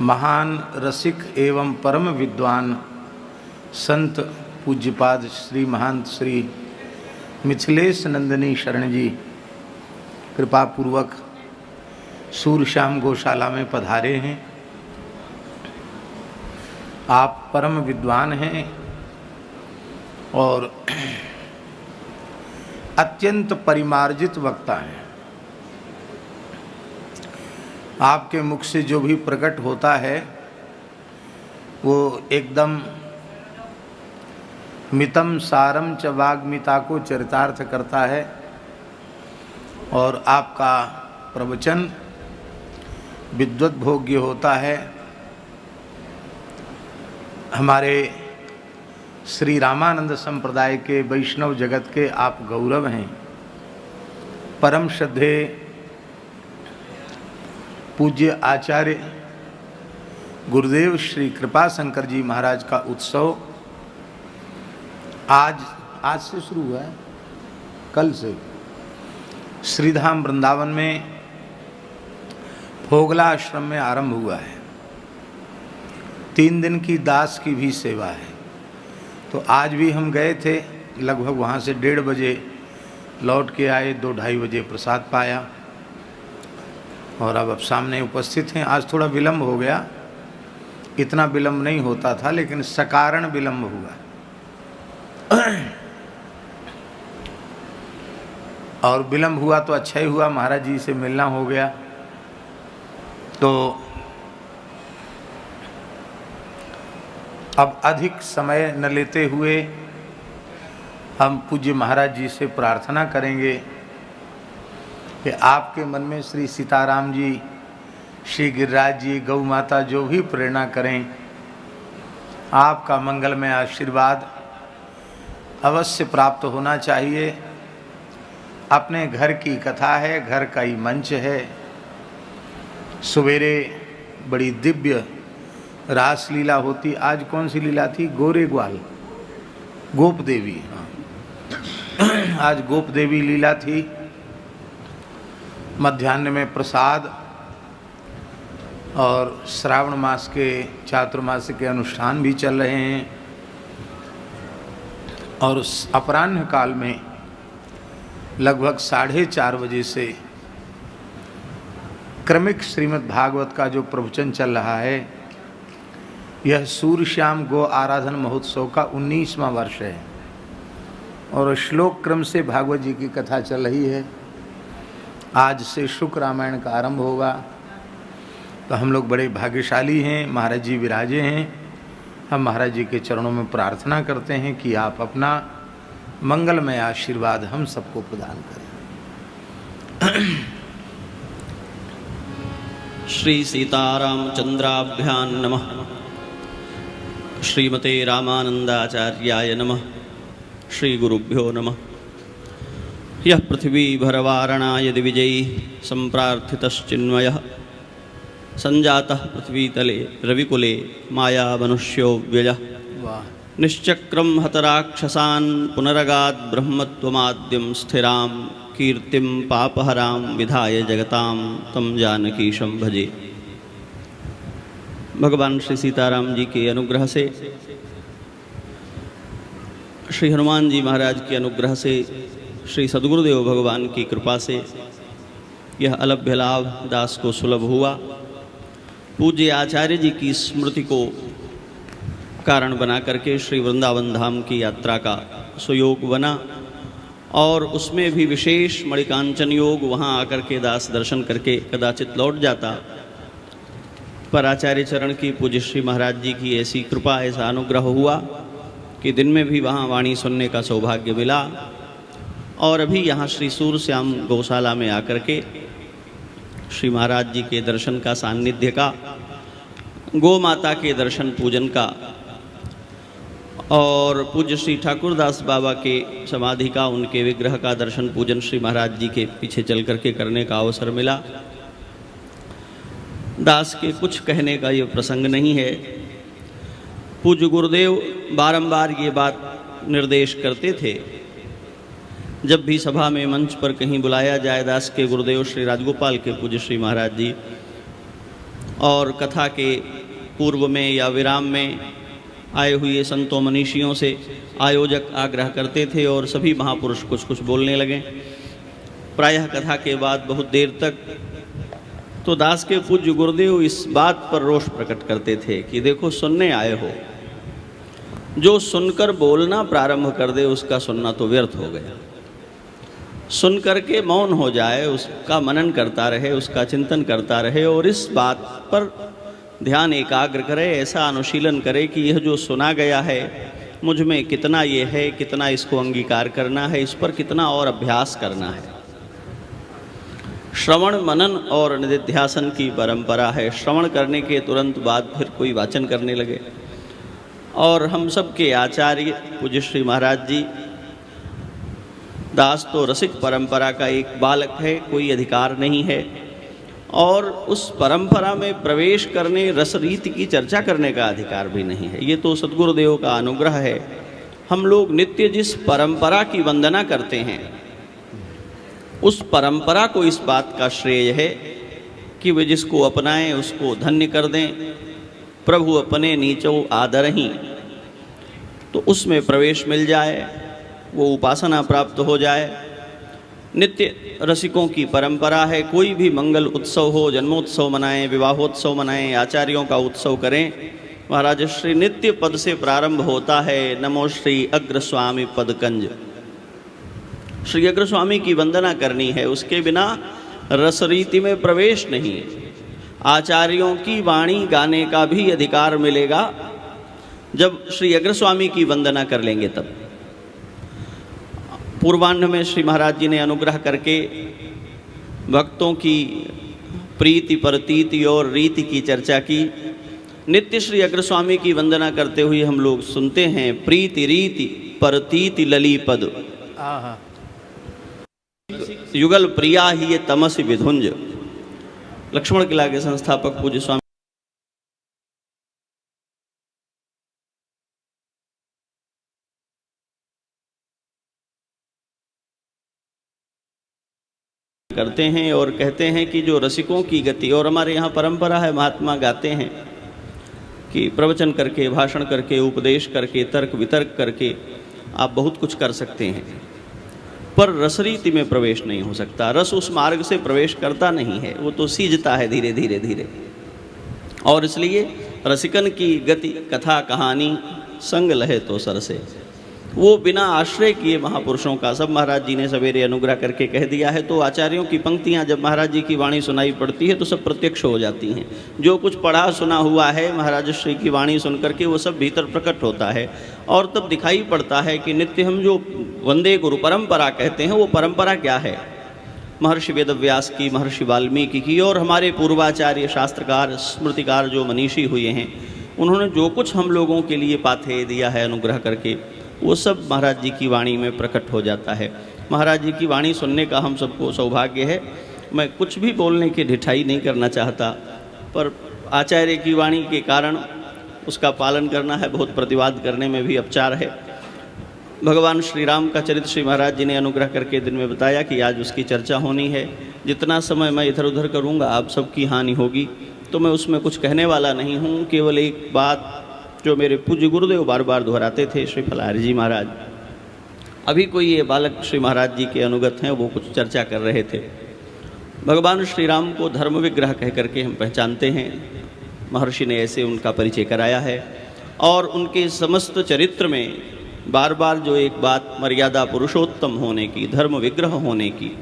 महान रसिक एवं परम विद्वान संत पूज्यपाद श्री महंत श्री मिथिलेश नंदिनी शरण जी कृपा पूर्वक सूर्यश्याम गौशाला में पधारे हैं। आप परम विद्वान हैं और अत्यंत परिमार्जित वक्ता हैं। आपके मुख से जो भी प्रकट होता है वो एकदम मितम सारम च वाग्मिता को चरितार्थ करता है और आपका प्रवचन विद्वत भोग्य होता है। हमारे श्री रामानंद संप्रदाय के वैष्णव जगत के आप गौरव हैं। परम श्रद्धे पूज्य आचार्य गुरुदेव श्री कृपा शंकर जी महाराज का उत्सव आज से शुरू हुआ है, कल से श्रीधाम वृंदावन में भोगला आश्रम में आरंभ हुआ है। 3 दिन की दास की भी सेवा है। तो आज भी हम गए थे, लगभग वहाँ से 1:30 बजे लौट के आए, 2-2:30 बजे प्रसाद पाया और अब सामने उपस्थित हैं। आज थोड़ा विलम्ब हो गया, इतना विलम्ब नहीं होता था लेकिन सकारण विलम्ब हुआ और विलम्ब हुआ तो अच्छा ही हुआ, महाराज जी से मिलना हो गया। तो अब अधिक समय न लेते हुए हम पूज्य महाराज जी से प्रार्थना करेंगे कि आपके मन में श्री सीताराम जी, श्री गिरिराज जी, गौ माता जो भी प्रेरणा करें, आपका मंगलमय आशीर्वाद अवश्य प्राप्त होना चाहिए। अपने घर की कथा है, घर का ही मंच है। सवेरे बड़ी दिव्य रास लीला होती। आज कौन सी लीला थी? गोरे ग्वाल, गोप देवी। हाँ, आज गोप देवी लीला थी। मध्याह्न में प्रसाद और श्रावण मास के चातुर्मास के अनुष्ठान भी चल रहे हैं और अपराह्न काल में लगभग 4:30 बजे से क्रमिक श्रीमद् भागवत का जो प्रवचन चल रहा है, यह सूर्यश्याम गो आराधन महोत्सव का 19वां वर्ष है और श्लोक क्रम से भागवत जी की कथा चल रही है। आज से शुक्र रामायण का आरंभ होगा। तो हम लोग बड़े भाग्यशाली हैं, महाराज जी विराजे हैं। हम महाराज जी के चरणों में प्रार्थना करते हैं कि आप अपना मंगलमय आशीर्वाद हम सबको प्रदान करें। श्री सीतारामचंद्राभ्यां नमः। श्रीमते रामानंदाचार्याय नमः। श्री गुरुभ्यो नमः। यः पृथ्वी भरवारणाय दिविजयी संप्रार्थितश्चिन्मयः संजातः पृथ्वीतले रविकुले माया मनुष्यो व्ययः निश्चक्रं हतराक्षसान् पुनरगात् ब्रह्मत्वमाद्यं स्थिरां कीर्तिं पापहरां विधाय जगतां तं जानकीशं भजे। भगवान श्री सीताराम जी के अनुग्रह से, श्री हनुमान जी महाराज के अनुग्रह से, श्री सद्गुरुदेव भगवान की कृपा से यह अलभ्य लाभ दास को सुलभ हुआ। पूज्य आचार्य जी की स्मृति को कारण बना करके श्री वृंदावन धाम की यात्रा का सुयोग बना और उसमें भी विशेष मणिकांचन योग। वहाँ आकर के दास दर्शन करके कदाचित लौट जाता, पर आचार्य चरण की पूज्य श्री महाराज जी की ऐसी कृपा, ऐसा अनुग्रह हुआ कि दिन में भी वहाँ वाणी सुनने का सौभाग्य मिला। और अभी यहाँ श्री सूर्यश्याम गौशाला में आकर के श्री महाराज जी के दर्शन का, सान्निध्य का, गौ माता के दर्शन पूजन का और पूज्य श्री ठाकुरदास बाबा के समाधि का, उनके विग्रह का दर्शन पूजन श्री महाराज जी के पीछे चल करके करने का अवसर मिला। दास के कुछ कहने का ये प्रसंग नहीं है। पूज्य गुरुदेव बारंबार ये बात निर्देश करते थे, जब भी सभा में मंच पर कहीं बुलाया जाए दास के गुरुदेव श्री राजगोपाल के पूज्य श्री महाराज जी, और कथा के पूर्व में या विराम में आए हुए संतों मनीषियों से आयोजक आग्रह करते थे और सभी महापुरुष कुछ कुछ बोलने लगे। प्रायः कथा के बाद बहुत देर तक तो दास के पूज्य गुरुदेव इस बात पर रोष प्रकट करते थे कि देखो, सुनने आए हो, जो सुनकर बोलना प्रारंभ कर दे उसका सुनना तो व्यर्थ हो गया। सुन करके मौन हो जाए, उसका मनन करता रहे, उसका चिंतन करता रहे और इस बात पर ध्यान एकाग्र करे, ऐसा अनुशीलन करे कि यह जो सुना गया है मुझ में कितना ये है, कितना इसको अंगीकार करना है, इस पर कितना और अभ्यास करना है। श्रवण मनन और निधिध्यासन की परंपरा है। श्रवण करने के तुरंत बाद फिर कोई वाचन करने लगे। और हम सब के आचार्य पूज्य श्री महाराज जी, दास तो रसिक परंपरा का एक बालक है, कोई अधिकार नहीं है और उस परंपरा में प्रवेश करने, रस रीति की चर्चा करने का अधिकार भी नहीं है। ये तो सद्गुरुदेव का अनुग्रह है। हम लोग नित्य जिस परंपरा की वंदना करते हैं उस परंपरा को इस बात का श्रेय है कि वे जिसको अपनाएं उसको धन्य कर दें। प्रभु अपने नीचो आदर ही, तो उसमें प्रवेश मिल जाए, वो उपासना प्राप्त हो जाए। नित्य रसिकों की परंपरा है, कोई भी मंगल उत्सव हो, जन्मोत्सव मनाएं, विवाहोत्सव मनाएं, आचार्यों का उत्सव करें। महाराज श्री नित्य पद से प्रारंभ होता है, नमो श्री अग्रस्वामी पदकंज। श्री अग्रस्वामी की वंदना करनी है, उसके बिना रसरीति में प्रवेश नहीं। आचार्यों की वाणी गाने का भी अधिकार मिलेगा जब श्री अग्रस्वामी की वंदना कर लेंगे तब। पूर्वाह्न में श्री महाराज जी ने अनुग्रह करके भक्तों की प्रीति परतीति और रीति की चर्चा की। नित्य श्री अग्रस्वामी की वंदना करते हुए हम लोग सुनते हैं, प्रीति रीति परतीति लली पद, युगल प्रिया ही ये तमसी विधुंज। लक्ष्मण किला के संस्थापक पूज्य स्वामी करते हैं और कहते हैं कि जो रसिकों की गति, और हमारे यहाँ परंपरा है, महात्मा गाते हैं कि प्रवचन करके, भाषण करके, उपदेश करके, तर्क वितर्क करके आप बहुत कुछ कर सकते हैं, पर रसरीति में प्रवेश नहीं हो सकता। रस उस मार्ग से प्रवेश करता नहीं है, वो तो सीजता है धीरे धीरे धीरे। और इसलिए रसिकन की गति, कथा कहानी संग लहे तो सरसे, वो बिना आश्रय किए महापुरुषों का सब महाराज जी ने सवेरे अनुग्रह करके कह दिया है। तो आचार्यों की पंक्तियां जब महाराज जी की वाणी सुनाई पड़ती है तो सब प्रत्यक्ष हो जाती हैं। जो कुछ पढ़ा सुना हुआ है महाराज श्री की वाणी सुन करके वो सब भीतर प्रकट होता है और तब दिखाई पड़ता है कि नित्य हम जो वंदे गुरु परंपरा कहते हैं वो परंपरा क्या है। महर्षि वेदव्यास की, महर्षि वाल्मीकि की और हमारे पूर्वाचार्य शास्त्रकार स्मृतिकार जो मनीषी हुए हैं, उन्होंने जो कुछ हम लोगों के लिए पाथेय दिया है अनुग्रह करके, वो सब महाराज जी की वाणी में प्रकट हो जाता है। महाराज जी की वाणी सुनने का हम सबको सौभाग्य है। मैं कुछ भी बोलने की ढिठाई नहीं करना चाहता, पर आचार्य की वाणी के कारण उसका पालन करना है, बहुत प्रतिवाद करने में भी अपचार है। भगवान श्री राम का चरित्र श्री महाराज जी ने अनुग्रह करके दिन में बताया कि आज उसकी चर्चा होनी है। जितना समय मैं इधर उधर करूँगा आप सबकी हानि होगी, तो मैं उसमें कुछ कहने वाला नहीं हूँ। केवल एक बात जो मेरे पूज्य गुरुदेव बार बार दोहराते थे, श्री फलाहारी जी महाराज, अभी कोई ये बालक श्री महाराज जी के अनुगत हैं, वो कुछ चर्चा कर रहे थे। भगवान श्री राम को धर्म विग्रह कह करके हम पहचानते हैं, महर्षि ने ऐसे उनका परिचय कराया है। और उनके समस्त चरित्र में बार बार जो एक बात मर्यादा पुरुषोत्तम होने की, धर्म विग्रह होने की,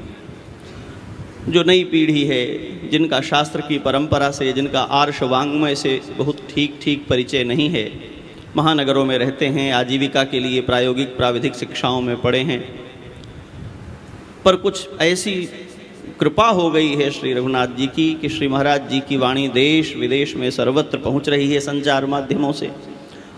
जो नई पीढ़ी है जिनका शास्त्र की परंपरा से, जिनका आर्ष वाङ्मय से बहुत ठीक परिचय नहीं है, महानगरों में रहते हैं, आजीविका के लिए प्रायोगिक प्राविधिक शिक्षाओं में पढ़े हैं, पर कुछ ऐसी कृपा हो गई है श्री रघुनाथ जी की कि श्री महाराज जी की वाणी देश विदेश में सर्वत्र पहुंच रही है संचार माध्यमों से।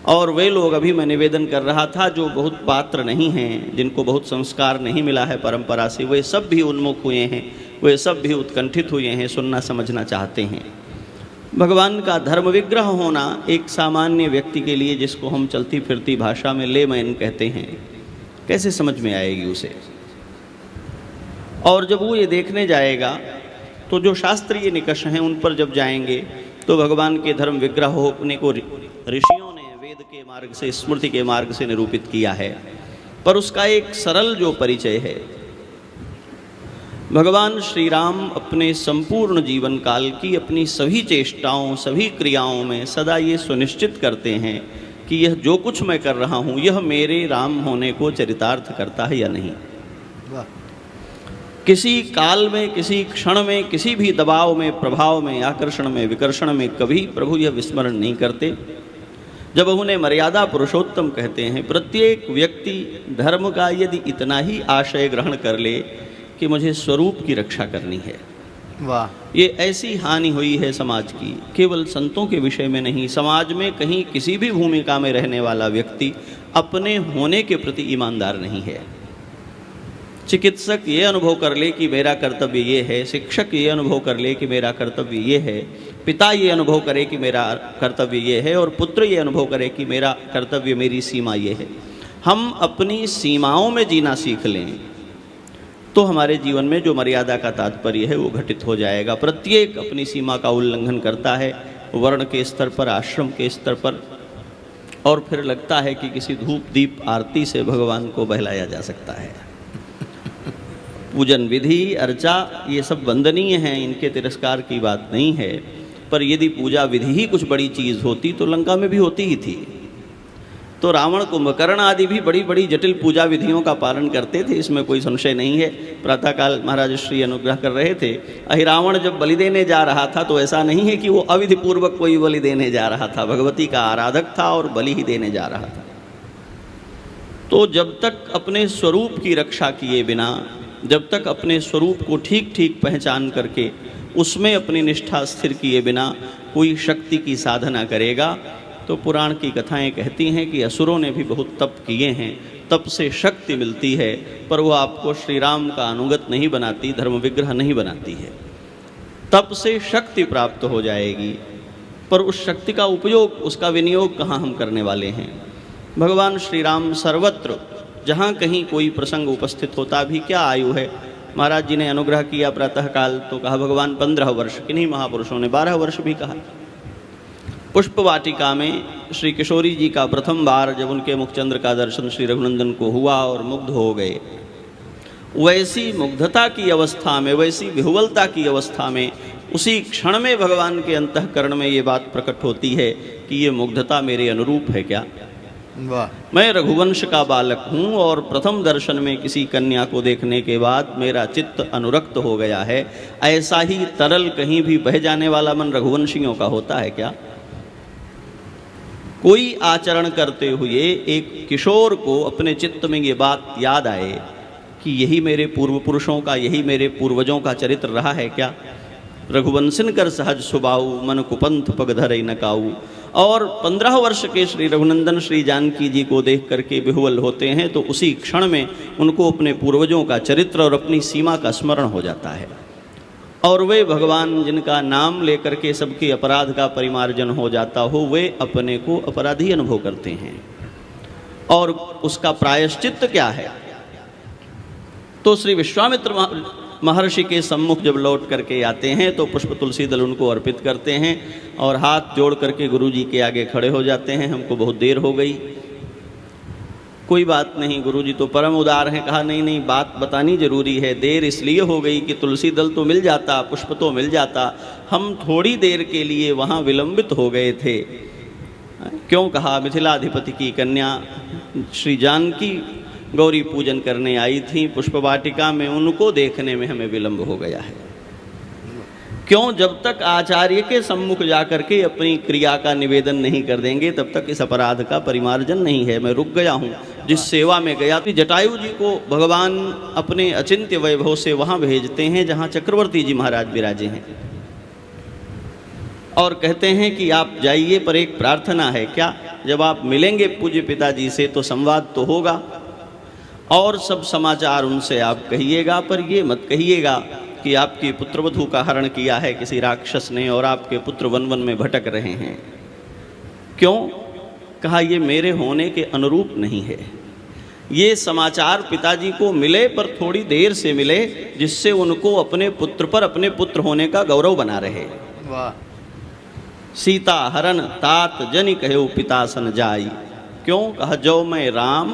और वे लोग, अभी मैं निवेदन कर रहा था, जो बहुत पात्र नहीं हैं, जिनको बहुत संस्कार नहीं मिला है परंपरा से, वे सब भी उन्मुख हुए हैं, वे सब भी उत्कंठित हुए हैं, सुनना समझना चाहते हैं। भगवान का धर्म विग्रह होना एक सामान्य व्यक्ति के लिए, जिसको हम चलती फिरती भाषा में लेमैन कहते हैं, कैसे समझ में आएगी उसे। और जब वो ये देखने जाएगा तो जो शास्त्रीय निकष हैं उन पर जब जाएंगे तो भगवान के धर्म विग्रह होने को ऋषियों ने वेद के मार्ग से, स्मृति के मार्ग से निरूपित किया है। पर उसका एक सरल जो परिचय है, भगवान श्री राम अपने संपूर्ण जीवन काल की अपनी सभी चेष्टाओं, सभी क्रियाओं में सदा ये सुनिश्चित करते हैं कि यह जो कुछ मैं कर रहा हूँ यह मेरे राम होने को चरितार्थ करता है या नहीं। किसी काल में, किसी क्षण में, किसी भी दबाव में, प्रभाव में, आकर्षण में, विकर्षण में कभी प्रभु यह विस्मरण नहीं करते। जब उन्हें मर्यादा पुरुषोत्तम कहते हैं, प्रत्येक व्यक्ति धर्म का यदि इतना ही आशय ग्रहण कर ले कि मुझे स्वरूप की रक्षा करनी है, वाह, ये ऐसी हानि हुई है समाज की, केवल संतों के विषय में नहीं, समाज में कहीं किसी भी भूमिका में रहने वाला व्यक्ति अपने होने के प्रति ईमानदार नहीं है। चिकित्सक ये अनुभव कर ले कि मेरा कर्तव्य ये है, शिक्षक ये अनुभव कर ले कि मेरा कर्तव्य ये है, पिता ये अनुभव करे कि मेरा कर्तव्य ये है, और पुत्र ये अनुभव करे कि मेरा कर्तव्य, मेरी सीमा ये है। हम अपनी सीमाओं में जीना सीख लें तो हमारे जीवन में जो मर्यादा का तात्पर्य है वो घटित हो जाएगा। प्रत्येक अपनी सीमा का उल्लंघन करता है, वर्ण के स्तर पर, आश्रम के स्तर पर, और फिर लगता है कि किसी धूप दीप आरती से भगवान को बहलाया जा सकता है। पूजन विधि, अर्चा, ये सब वंदनीय हैं, इनके तिरस्कार की बात नहीं है, पर यदि पूजा विधि ही कुछ बड़ी चीज़ होती तो लंका में भी होती ही थी। तो रावण, कुंभकर्ण आदि भी बड़ी बड़ी जटिल पूजा विधियों का पालन करते थे, इसमें कोई संशय नहीं है। प्रातःकाल महाराज श्री अनुग्रह कर रहे थे, अहिरावण जब बलि देने जा रहा था तो ऐसा नहीं है कि वो अविधिपूर्वक कोई बलि देने जा रहा था, भगवती का आराधक था और बलि ही देने जा रहा था। तो जब तक अपने स्वरूप की रक्षा किए बिना, जब तक अपने स्वरूप को ठीक ठीक पहचान करके उसमें अपनी निष्ठा स्थिर किए बिना कोई शक्ति की साधना करेगा, तो पुराण की कथाएं कहती हैं कि असुरों ने भी बहुत तप किए हैं, तप से शक्ति मिलती है, पर वो आपको श्री राम का अनुगत नहीं बनाती, धर्म विग्रह नहीं बनाती है। तप से शक्ति प्राप्त हो जाएगी, पर उस शक्ति का उपयोग, उसका विनियोग कहाँ हम करने वाले हैं। भगवान श्री राम सर्वत्र जहाँ कहीं कोई प्रसंग उपस्थित होता, भी क्या आयु है, महाराज जी ने अनुग्रह किया प्रातःकाल तो कहा भगवान 15 वर्ष, किन्हीं महापुरुषों ने 12 वर्ष भी कहा। पुष्प वाटिका में श्री किशोरी जी का प्रथम बार जब उनके मुखचंद्र का दर्शन श्री रघुनंदन को हुआ और मुग्ध हो गए, वैसी मुग्धता की अवस्था में, वैसी विह्वलता की अवस्था में, उसी क्षण में भगवान के अंतःकरण में ये बात प्रकट होती है कि ये मुग्धता मेरे अनुरूप है क्या। वाह, मैं रघुवंश का बालक हूँ और प्रथम दर्शन में किसी कन्या को देखने के बाद मेरा चित्त अनुरक्त हो गया है। ऐसा ही तरल कहीं भी बह जाने वाला मन रघुवंशियों का होता है क्या। कोई आचरण करते हुए एक किशोर को अपने चित्त में ये बात याद आए कि यही मेरे पूर्व पुरुषों का, यही मेरे पूर्वजों का चरित्र रहा है क्या। रघुवंशन कर सहज सुबाऊ, मन कुपंथ पग धरे न काऊ। और 15 वर्ष के श्री रघुनंदन श्री जानकी जी को देख करके विह्वल होते हैं, तो उसी क्षण में उनको अपने पूर्वजों का चरित्र और अपनी सीमा का स्मरण हो जाता है, और वे भगवान जिनका नाम लेकर के सबके अपराध का परिमार्जन हो जाता हो, वे अपने को अपराधी अनुभव करते हैं। और उसका प्रायश्चित्त क्या है। तो श्री विश्वामित्र महर्षि के सम्मुख जब लौट करके आते हैं तो पुष्प तुलसी दल उनको अर्पित करते हैं और हाथ जोड़ करके गुरु जी के आगे खड़े हो जाते हैं। हमको बहुत देर हो गई। कोई बात नहीं, गुरु जी तो परम उदार हैं। कहा नहीं नहीं, बात बतानी जरूरी है। देर इसलिए हो गई कि तुलसी दल तो मिल जाता, पुष्प तो मिल जाता, हम थोड़ी देर के लिए वहाँ विलंबित हो गए थे। क्यों कहा, मिथिलाधिपति की कन्या श्री जानकी गौरी पूजन करने आई थी पुष्प वाटिका में, उनको देखने में हमें विलंब हो गया है। क्यों, जब तक आचार्य के सम्मुख जाकर के अपनी क्रिया का निवेदन नहीं कर देंगे तब तक इस अपराध का परिमार्जन नहीं है। मैं रुक गया हूँ जिस सेवा में गया थी। जटायु जी को भगवान अपने अचिंत्य वैभव से वहाँ भेजते हैं जहाँ चक्रवर्ती जी महाराज विराजे हैं, और कहते हैं कि आप जाइए, पर एक प्रार्थना है। क्या, जब आप मिलेंगे पूज्य पिताजी से तो संवाद तो होगा और सब समाचार उनसे आप कहिएगा, पर ये मत कहिएगा कि आपकी पुत्रवधू का हरण किया है किसी राक्षस ने और आपके पुत्र वन वन में भटक रहे हैं। क्यों, कहा ये मेरे होने के अनुरूप नहीं है। ये समाचार पिताजी को मिले, पर थोड़ी देर से मिले, जिससे उनको अपने पुत्र पर अपने पुत्र होने का गौरव बना रहे। वाह। सीता हरन तात जनि कहो पिता सन जाई, क्यों कह जो मैं राम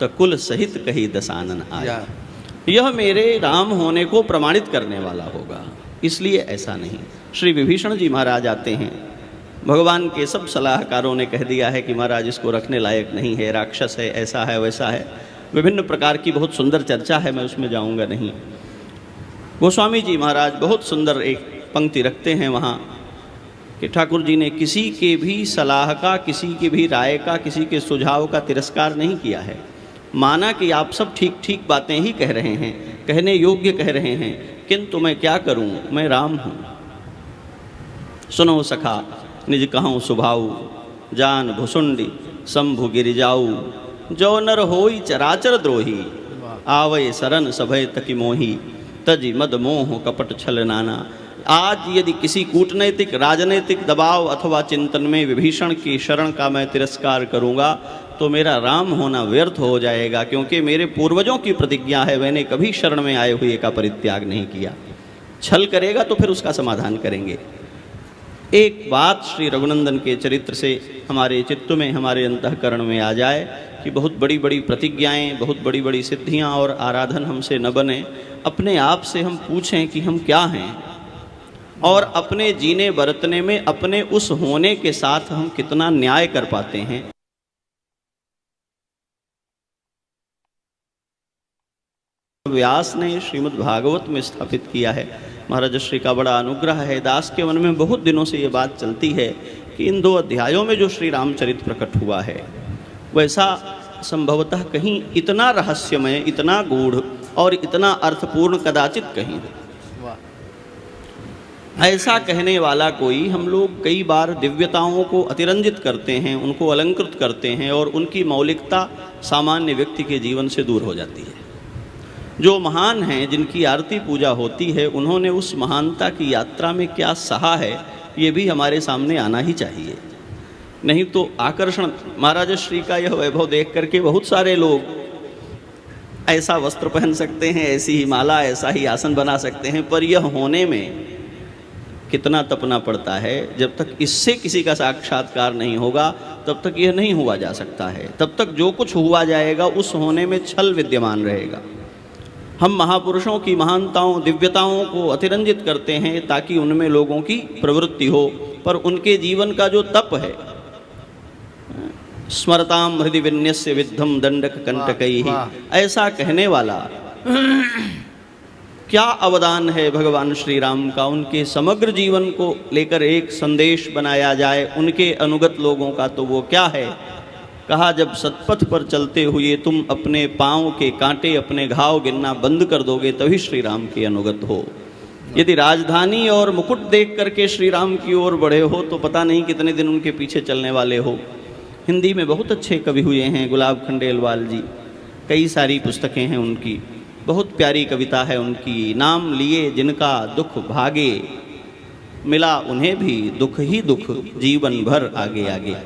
तो कुल सहित कही दसानन आई। यह मेरे राम होने को प्रमाणित करने वाला होगा, इसलिए ऐसा नहीं। श्री विभीषण जी महाराज आते हैं, भगवान के सब सलाहकारों ने कह दिया है कि महाराज इसको रखने लायक नहीं है, राक्षस है, ऐसा है वैसा है, विभिन्न प्रकार की बहुत सुंदर चर्चा है, मैं उसमें जाऊंगा नहीं। गोस्वामी जी महाराज बहुत सुंदर एक पंक्ति रखते हैं वहाँ कि ठाकुर जी ने किसी के भी सलाह का, किसी की भी राय का, किसी के सुझाव का तिरस्कार नहीं किया है। माना कि आप सब ठीक ठीक बातें ही कह रहे हैं, कहने योग्य कह रहे हैं, किंतु मैं क्या करूं, मैं राम हूं। सुनो सखा निज कहूँ सुभाऊ, जान भुसुंडी शंभु गिरिजाऊ, जो नर होई चराचर द्रोही, आवय सरन सभय तकी मोही, तजी मद मोह कपट छल नाना। आज यदि किसी कूटनैतिक राजनैतिक दबाव अथवा चिंतन में विभीषण की शरण का मैं तिरस्कार करूंगा तो मेरा राम होना व्यर्थ हो जाएगा, क्योंकि मेरे पूर्वजों की प्रतिज्ञा है, मैंने कभी शरण में आए हुए का परित्याग नहीं किया। छल करेगा तो फिर उसका समाधान करेंगे। एक बात श्री रघुनंदन के चरित्र से हमारे चित्त में, हमारे अंतःकरण में आ जाए कि बहुत बड़ी बड़ी प्रतिज्ञाएं, बहुत बड़ी बड़ी सिद्धियां और आराधन हमसे न बने। अपने आप से हम पूछें कि हम क्या हैं, और अपने जीने बरतने में अपने उस होने के साथ हम कितना न्याय कर पाते हैं। व्यास ने श्रीमद् भागवत में स्थापित किया है। महाराज श्री का बड़ा अनुग्रह है। दास के मन में बहुत दिनों से ये बात चलती है कि इन 2 अध्यायों में जो श्री रामचरित प्रकट हुआ है वैसा संभवतः कहीं इतना रहस्यमय, इतना गूढ़ और इतना अर्थपूर्ण कदाचित कहीं हो। ऐसा कहने वाला कोई, हम लोग कई बार दिव्यताओं को अतिरंजित करते हैं, उनको अलंकृत करते हैं और उनकी मौलिकता सामान्य व्यक्ति के जीवन से दूर हो जाती है। जो महान हैं, जिनकी आरती पूजा होती है, उन्होंने उस महानता की यात्रा में क्या सहा है, ये भी हमारे सामने आना ही चाहिए। नहीं तो आकर्षण, महाराज श्री का यह वैभव देख करके बहुत सारे लोग ऐसा वस्त्र पहन सकते हैं, ऐसी ही माला, ऐसा ही आसन बना सकते हैं, पर यह होने में कितना तपना पड़ता है। जब तक इससे किसी का साक्षात्कार नहीं होगा तब तक यह नहीं हुआ जा सकता है। तब तक जो कुछ हुआ जाएगा उस होने में छल विद्यमान रहेगा। हम महापुरुषों की महानताओं, दिव्यताओं को अतिरंजित करते हैं ताकि उनमें लोगों की प्रवृत्ति हो, पर उनके जीवन का जो तप है, स्मरताम हृदय विन्यस्य विद्धम दंडक कंटकैहि, ऐसा कहने वाला क्या अवदान है भगवान श्री राम का। उनके समग्र जीवन को लेकर एक संदेश बनाया जाए उनके अनुगत लोगों का, तो वो क्या है। कहा, जब सतपथ पर चलते हुए तुम अपने पाँव के कांटे, अपने घाव गिनना बंद कर दोगे तभी श्री राम के अनुगत हो। यदि राजधानी और मुकुट देख करके श्री राम की ओर बढ़े हो तो पता नहीं कितने दिन उनके पीछे चलने वाले हो। हिंदी में बहुत अच्छे कवि हुए हैं, गुलाब खंडेलवाल जी, कई सारी पुस्तकें हैं उनकी, बहुत प्यारी कविता है उनकी। नाम लिए जिनका दुख भागे, मिला उन्हें भी दुख ही दुख, जीवन भर आगे आगे।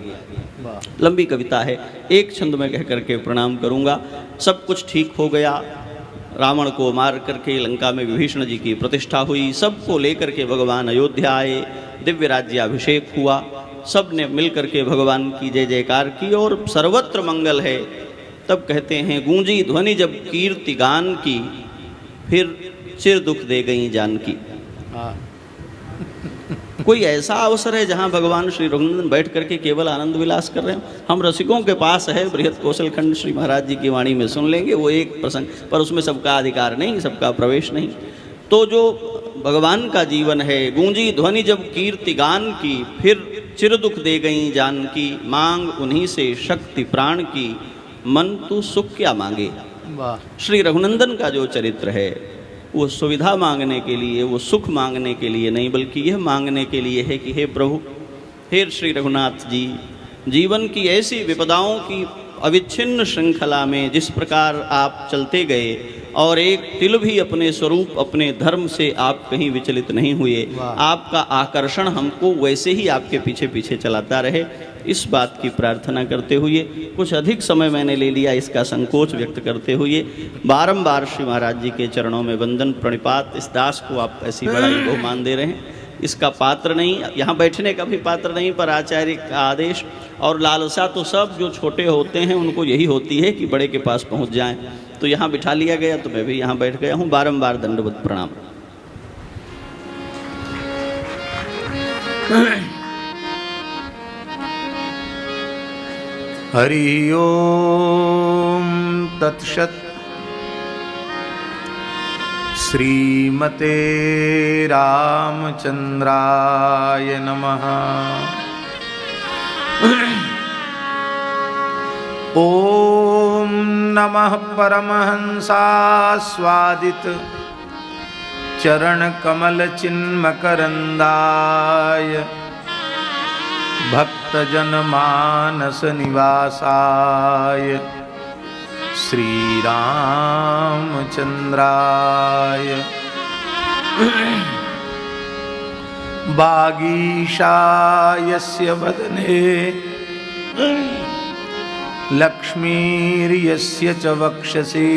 लंबी कविता है, एक छंद में कह करके प्रणाम करूंगा। सब कुछ ठीक हो गया, रावण को मार करके लंका में विभीषण जी की प्रतिष्ठा हुई, सबको लेकर के भगवान अयोध्या आए, दिव्य राज्याभिषेक हुआ, सब ने मिल करके भगवान की जय जयकार की और सर्वत्र मंगल है। तब कहते हैं, गूंजी ध्वनि जब कीर्ति गान की, फिर चिर दुख दे गई जानकी। कोई ऐसा अवसर है जहां भगवान श्री रघुनंदन बैठ करके केवल आनंद विलास कर रहे हैं। हम रसिकों के पास है बृहत कौशल खंड श्री महाराज जी की वाणी में सुन लेंगे, वो एक प्रसंग, पर उसमें सबका अधिकार नहीं, सबका प्रवेश नहीं। तो जो भगवान का जीवन है, गूंजी ध्वनि जब कीर्ति गान की, फिर चिर दुख दे गई जानकी, मांग उन्हीं से शक्ति प्राण की, मन तू सुख क्या मांगे। श्री रघुनंदन का जो चरित्र है वो सुविधा मांगने के लिए, वो सुख मांगने के लिए नहीं, बल्कि यह मांगने के लिए है कि हे प्रभु, हे श्री रघुनाथ जी, जीवन की ऐसी विपदाओं की अविच्छिन्न श्रृंखला में जिस प्रकार आप चलते गए और एक तिल भी अपने स्वरूप, अपने धर्म से आप कहीं विचलित नहीं हुए, आपका आकर्षण हमको वैसे ही आपके पीछे पीछे चलाता रहे, इस बात की प्रार्थना करते हुए कुछ अधिक समय मैंने ले लिया, इसका संकोच व्यक्त करते हुए बारंबार श्री महाराज जी के चरणों में वंदन प्रणिपात। इस दास को आप ऐसी बड़ाई बहुमान दे रहे हैं, इसका पात्र नहीं, यहाँ बैठने का भी पात्र नहीं, पर आचार्य का आदेश और लालसा तो सब जो छोटे होते हैं उनको यही होती है कि बड़े के पास पहुँच जाएं। तो यहाँ बिठा लिया गया, तो मैं भी यहाँ बैठ गया हूँ। बारंबार दंडवत प्रणाम। हरि ओम तत्सत्। श्रीमते रामचंद्राय नमः। ओम नमः परमहंसास्वादित चरण कमल चिन्मकरंदाय भक्तजन मानस निवासाय श्री रामचंद्राय। वागीशायस्य वदने लक्ष्मीर्यस्य च वक्षसि